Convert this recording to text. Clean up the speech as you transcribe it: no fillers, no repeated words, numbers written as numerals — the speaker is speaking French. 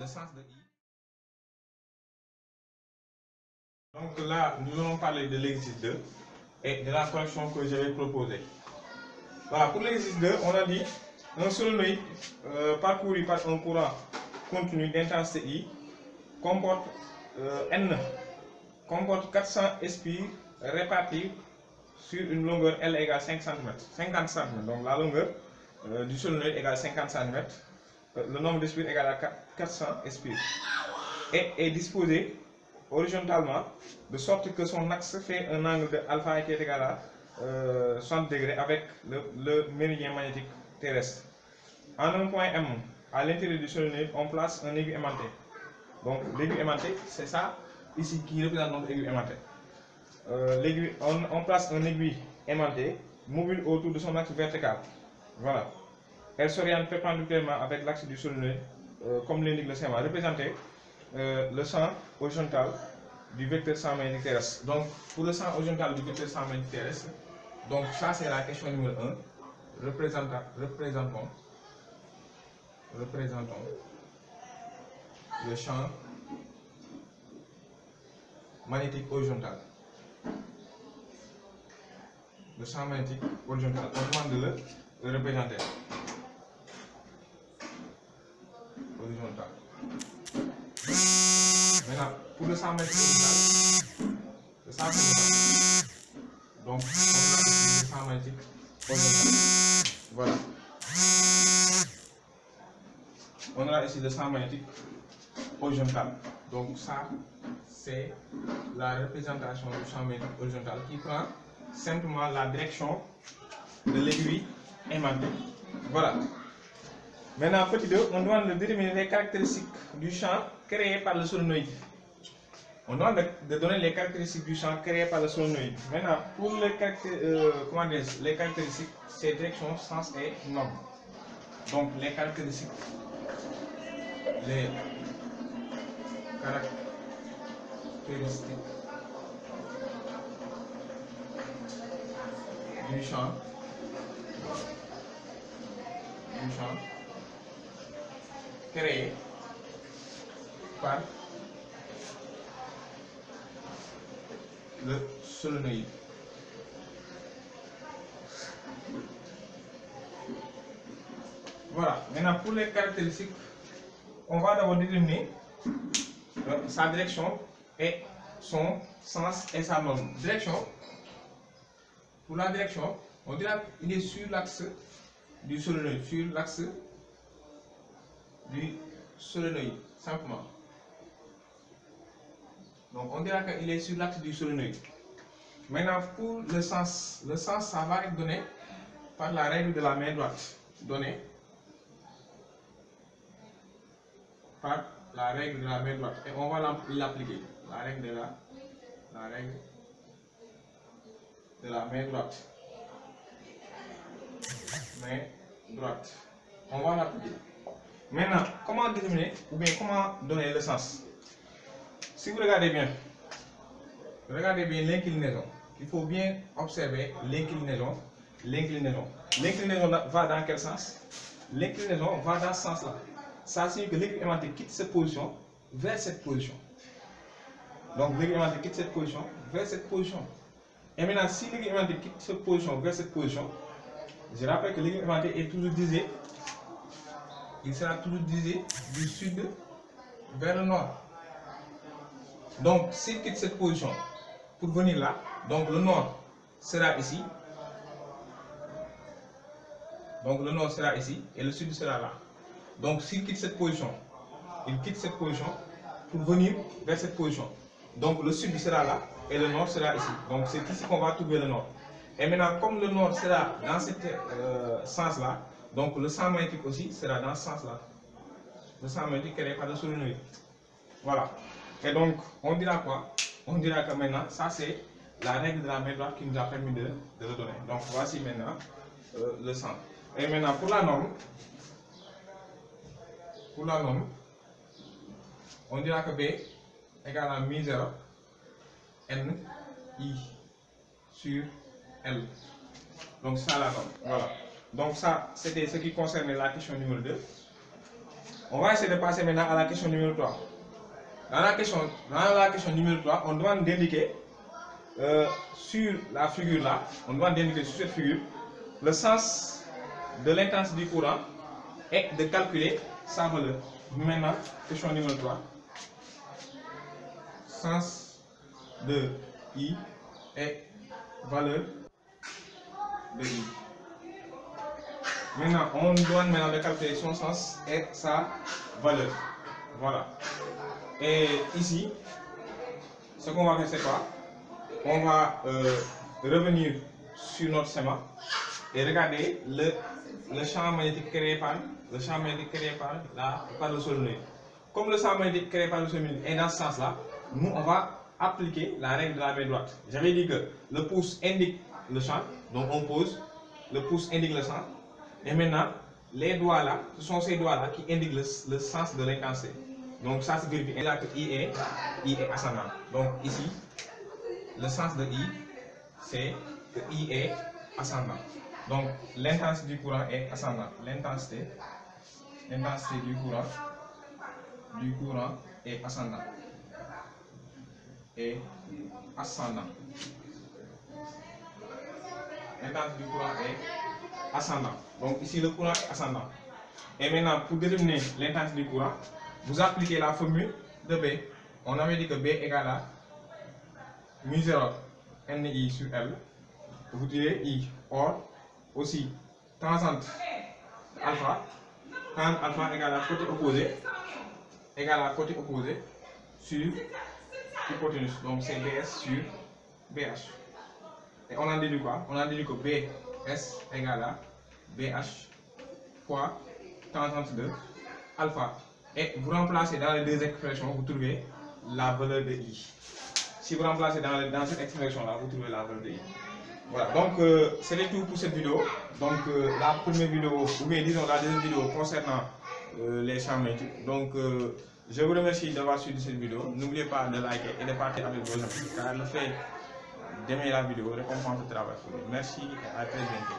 sens de I. Donc là, nous allons parler de l'exercice 2 et de la correction que je vais proposer. Voilà, pour l'exercice 2, on a dit un solénoïde parcouru par un courant continu d'intensité I comporte N, comporte 400 spires répartis sur une longueur L égale 5 cm. 50 cm. Donc la longueur du solénoïde égale 50 cm. Le nombre de spires égale à 400 spires. Et est disposé horizontalement de sorte que son axe fait un angle de alpha qui est égal à 60 degrés avec le méridien magnétique terrestre. En un point M, à l'intérieur du solénoïde, on place un aigu aimanté. Donc l'aigu aimanté, c'est ça ici qui représente notre aigu aimanté. On place un aiguille aimanté mobile autour de son axe vertical. Voilà. Elle s'oriente perpendiculairement avec l'axe du solénoïde, comme l'indique le schéma, représenter le champ horizontal du vecteur champ magnétique terrestre. Donc, pour le champ horizontal du vecteur champ magnétique terrestre, donc ça c'est la question numéro 1. Représentons le champ magnétique horizontal. Le champ magnétique horizontal. On demande de le représenter. Horizontal. Maintenant, pour le champ magnétique horizontal, le champ horizontal. Donc, on a le champ magnétique horizontal. Voilà. On a ici le champ magnétique horizontal. Donc, ça, c'est la représentation du champ magnétique horizontal qui prend simplement la direction de l'aiguille aimantée. Voilà. Maintenant, petit 2, on doit déterminer les caractéristiques du champ créé par le solénoïde. On doit donner les caractéristiques du champ créé par le solénoïde. Maintenant, pour les caractéristiques, c'est direction, sens et norme. Donc, les caractéristiques du champ créé par le solénoïde. Voilà. Maintenant, pour les caractéristiques, on va d'abord déterminer sa direction et son sens et sa norme. Direction. Pour la direction, on dira qu'il est sur l'axe du solénoïde, simplement. Donc on dira qu'il est sur l'axe du solénoïde. Maintenant, pour le sens, ça va être donné par la règle de la main droite. Donné par la règle de la main droite. Et on va l'appliquer. La règle de la main droite. On va l'appliquer. Maintenant, comment déterminer ou bien comment donner le sens? Si vous regardez bien l'inclinaison. Il faut bien observer l'inclinaison. L'inclinaison va dans quel sens? L'inclinaison va dans ce sens-là. Ça signifie que l'aiguille aimantée quitte cette position vers cette position. Donc l'aiguille aimantée quitte cette position vers cette position. Et maintenant, si l'aiguille aimantée quitte cette position vers cette position, je rappelle que l'aiguille aimantée est toujours dirigée. Il sera toujours dirigé du sud vers le nord. Donc, s'il quitte cette position pour venir là, donc le nord sera ici. Donc le nord sera ici et le sud sera là. Donc s'il quitte cette position, il quitte cette position pour venir vers cette position. Donc le sud sera là et le nord sera ici. Donc c'est ici qu'on va trouver le nord. Et maintenant, comme le nord sera dans ce sens-là, donc le champ magnétique aussi sera dans ce sens-là. Le champ magnétique créé par le solénoïde. Voilà. Et donc, on dira quoi? On dira que maintenant, ça c'est la règle de la main droite qui nous a permis de le donner. Donc voici maintenant le sens. Et maintenant, pour la norme, on dira que B égale à μ0 N I sur L. Donc ça la norme. Voilà. Donc ça, c'était ce qui concernait la question numéro 2. On va essayer de passer maintenant à la question numéro 3. Dans la question numéro 3, on demande d'indiquer sur la figure là, on demande d'indiquer sur cette figure le sens de l'intensité du courant et de calculer sa valeur. Maintenant, question numéro 3. Sens de I et valeur de I. Maintenant, on demande maintenant de calculer son sens et sa valeur. Voilà. Et ici, ce qu'on va faire, c'est quoi? On va revenir sur notre schéma et regarder le champ magnétique créé par le solénoïde. Comme le champ magnétique créé par le solénoïde est dans ce sens-là, nous on va appliquer la règle de la main droite. J'avais dit que le pouce indique le champ, donc on pose, le pouce indique le champ, et maintenant les doigts là, ce sont ces doigts là qui indiquent le sens de l'intensité. Donc ça se vérifie. Et là que I est ascendant. Donc ici, le sens de I, c'est que I est ascendant. Donc l'intensité du courant est ascendant. L'intensité du courant est ascendant. L'intensité du courant est ascendant. Donc ici le courant est ascendant. Et maintenant pour déterminer l'intensité du courant, vous appliquez la formule de B. On avait dit que B égale à mu0 NI sur L. Vous tirez I. Or, aussi, tangente alpha. Tangente alpha égale à côté opposé sur hypoténuse. Donc c'est BS sur BH. Et on a déduit quoi? On a déduit que BS égale à BH fois tangente de alpha. Et vous remplacez dans les deux expressions, vous trouvez la valeur de I. Si vous remplacez dans cette expression-là, vous trouvez la valeur de I. Voilà, donc c'était tout pour cette vidéo. Donc la première vidéo, ou bien disons la deuxième vidéo concernant les champs magnétiques. Donc je vous remercie d'avoir suivi cette vidéo. N'oubliez pas de liker et de partager avec vos amis, car le fait d'aimer la vidéo récompense le travail. Merci et à très bientôt.